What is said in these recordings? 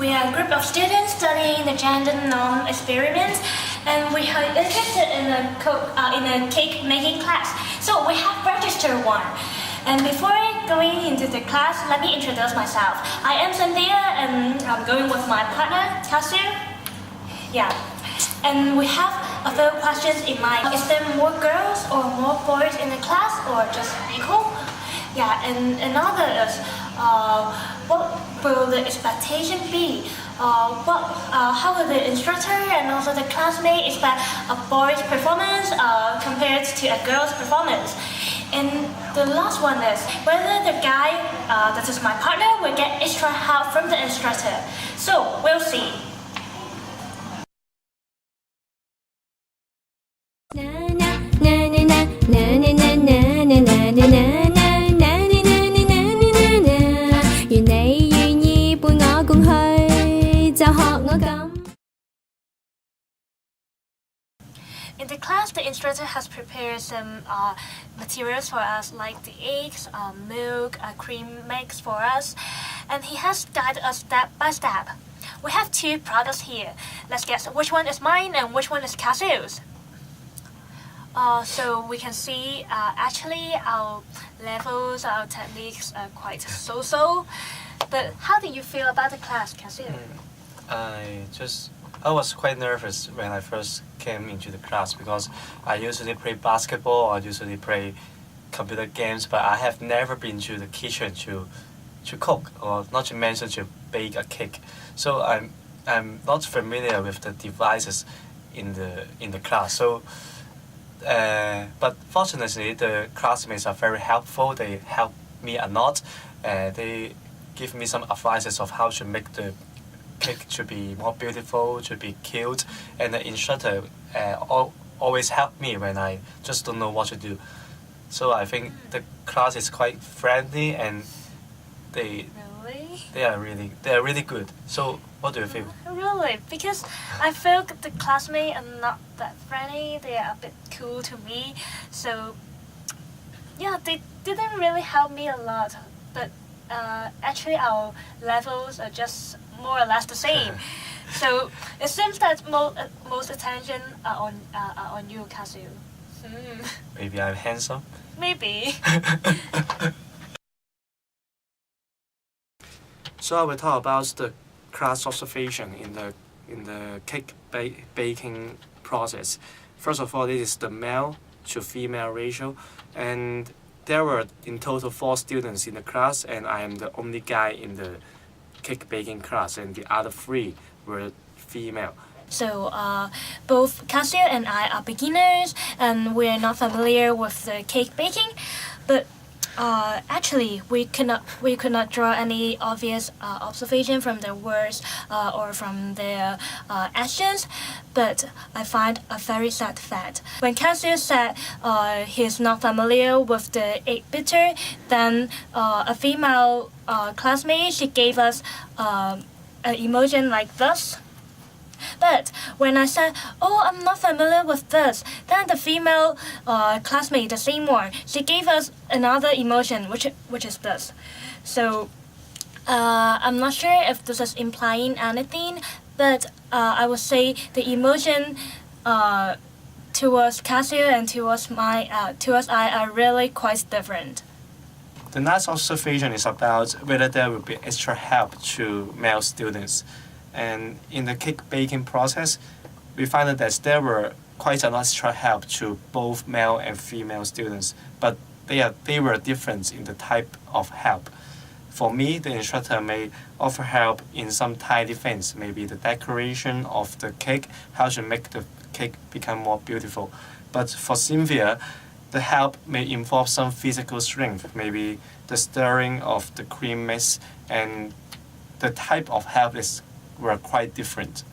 We are a group of students studying the gender norm experiment, and we are interested in a cake making class. So we have registered one. And before going into the class, let me introduce myself. I am Cynthia, and I'm going with my partner, Kasu. Yeah. And we have a few questions in mind. Is there more girls or more boys in the class, or just equal? Yeah, and another is, what will the expectation be? How will the instructor and also the classmate expect a boy's performance compared to a girl's performance? And the last one is whether the guy, that is my partner, will get extra help from the instructor. So, we'll see. In the class, the instructor has prepared some materials for us, like the eggs, milk, cream mix for us, and he has guided us step by step. We have two products here. Let's guess which one is mine and which one is Kasu's. So we can see actually our levels, our techniques are quite so-so. But how do you feel about the class, Kasu? I was quite nervous when I first came into the class because I usually play basketball, I usually play computer games, but I have never been to the kitchen to cook, or not to mention to bake a cake. So I'm not familiar with the devices in the class. So, but fortunately, the classmates are very helpful. They help me a lot. They give me some advices of how to make the cake to be more beautiful, to be cute, and the instructor always help me when I just don't know what to do. So I think the class is quite friendly, and they are really good. So what do you feel? Really? Because I feel the classmates are not that friendly. They are a bit cool to me. So yeah, they didn't really help me a lot. But actually our levels are just more or less the same. So it seems that most attention are on you, Kasu. Maybe I'm handsome? Maybe. So I will talk about the class observation in the cake baking process. First of all, this is the male to female ratio, and there were in total 4 students in the class, and I am the only guy in the cake baking class, and the other 3 were female. So both Kasu and I are beginners, and we are not familiar with the cake baking, but actually we could not draw any obvious observation from their words or from their actions. But I find a very sad fact. When Kasu said he's not familiar with the egg bitter, then a female classmate, she gave us an emotion like this. But when I said, "Oh, I'm not familiar with this," then the female classmate, the same one, she gave us another emotion, which is this. So I'm not sure if this is implying anything, but I would say the emotion towards Kasu and towards I are really quite different. The next observation is about whether there will be extra help to male students. And in the cake baking process, we found that there were quite an extra help to both male and female students, but they were different in the type of help. For me, the instructor may offer help in some tiny things, maybe the decoration of the cake, how to make the cake become more beautiful. But for Cynthia, the help may involve some physical strength, maybe the stirring of the cream mix, and the type of help were quite different.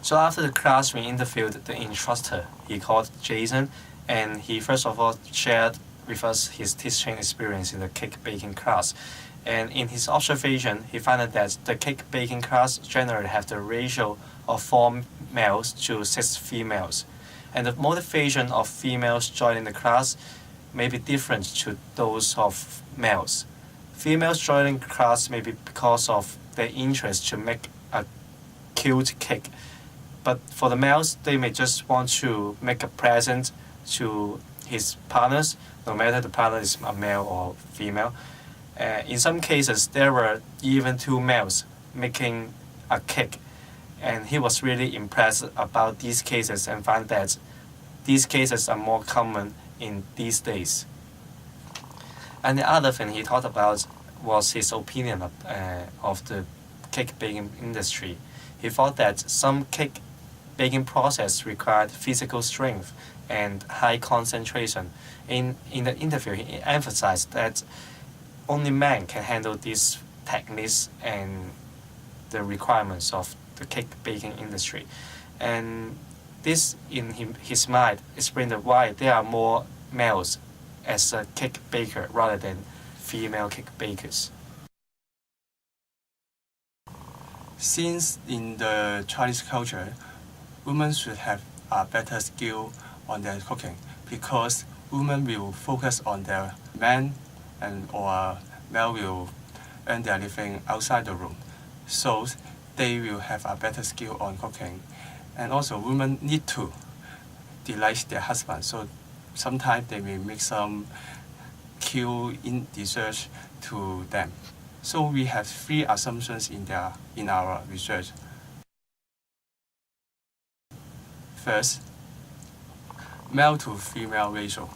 So after the class, we interviewed the instructor. He called Jason, and he first of all shared with us his teaching experience in the cake baking class. And in his observation, he found that the cake baking class generally have the ratio of 4 males to 6 females. And the motivation of females joining the class may be different to those of males. Females joining class maybe because of their interest to make a cute cake. But for the males, they may just want to make a present to his partners, no matter the partner is a male or female. In some cases, there were even two males making a cake, and he was really impressed about these cases and found that these cases are more common in these days. And the other thing he talked about was his opinion of the cake baking industry. He thought that some cake baking process required physical strength and high concentration. In the interview, he emphasized that only men can handle these techniques and the requirements of the cake baking industry. And this, in his mind, explained why there are more males as a cake baker rather than female cake bakers. Since in the Chinese culture, women should have a better skill on their cooking because women will focus on their men or male will earn their living outside the room. So they will have a better skill on cooking. And also women need to delight their husband. So sometimes they may make some cute in dessert to them. So we have three assumptions in our research. First, male to female ratio.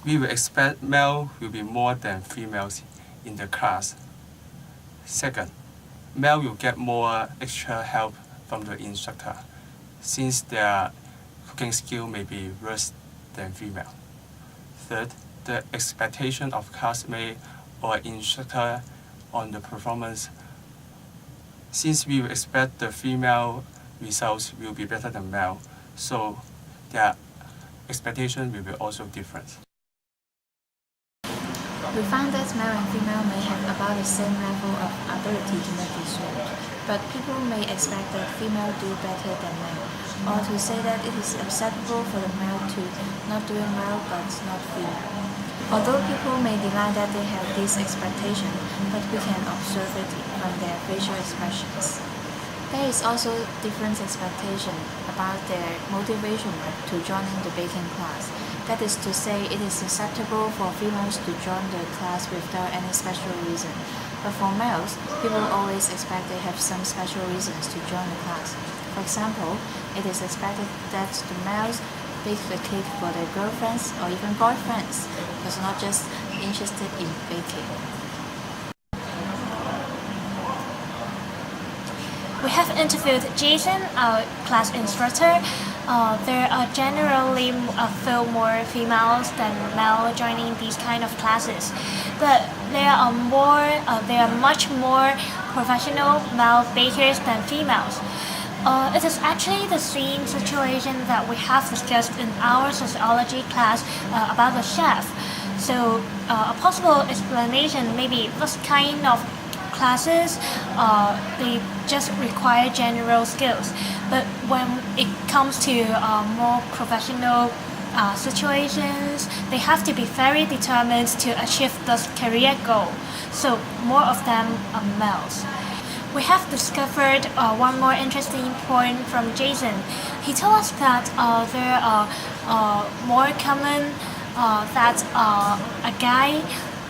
We will expect male will be more than females in the class. Second, male will get more extra help from the instructor since their cooking skill may be worse than female. Third, the expectation of classmate or instructor on the performance. Since we will expect the female results will be better than male, so their expectation will be also different. We found that male and female may have about the same level of ability to make dessert, but people may expect that female do better than male, or to say that it is acceptable for the male to not doing well but not female. Although people may deny that they have this expectation, but we can observe it from their facial expressions. There is also different expectation about their motivation to joining the baking class. That is to say, it is acceptable for females to join the class without any special reason. But for males, people always expect they have some special reasons to join the class. For example, it is expected that the males bake the cake for their girlfriends or even boyfriends, but not just interested in baking. We have interviewed Jason, our class instructor. There are generally few more females than male joining these kind of classes, but there are much more professional male bakers than females. It is actually the same situation that we have discussed in our sociology class about the chef. So a possible explanation maybe this kind of classes, they just require general skills. But when it comes to more professional situations, they have to be very determined to achieve this career goal. So more of them are males. We have discovered one more interesting point from Jason. He told us that there are more common that a guy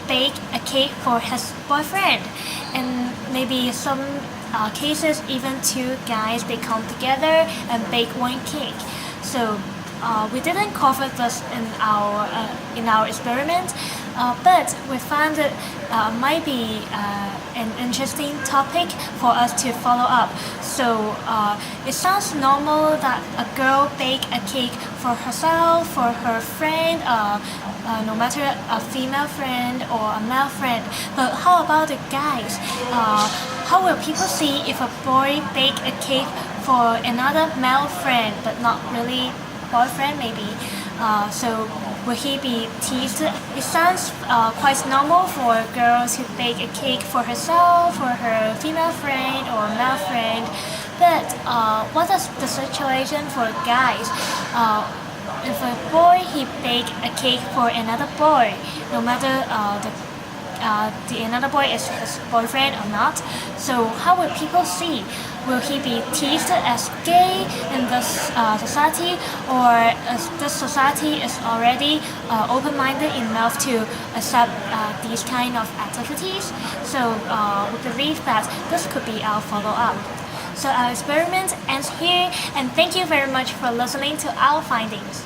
bake a cake for his boyfriend, and maybe some cases even two guys they come together and bake one cake. So we didn't cover this in our experiment, but we found it might be an interesting topic for us to follow up. So it sounds normal that a girl bake a cake for herself, for her friend, no matter a female friend or a male friend. But how about the guys? How will people see if a boy bake a cake for another male friend, but not really boyfriend maybe? So will he be teased? It sounds quite normal for girls who bake a cake for herself, for her female friend or male friend. But what is the situation for guys? If a boy he bake a cake for another boy, no matter the another boy is his boyfriend or not. So how will people see? Will he be teased as gay in this society, or this society is already open-minded enough to accept these kind of activities? So we believe that this could be our follow-up. So our experiment ends here, and thank you very much for listening to our findings.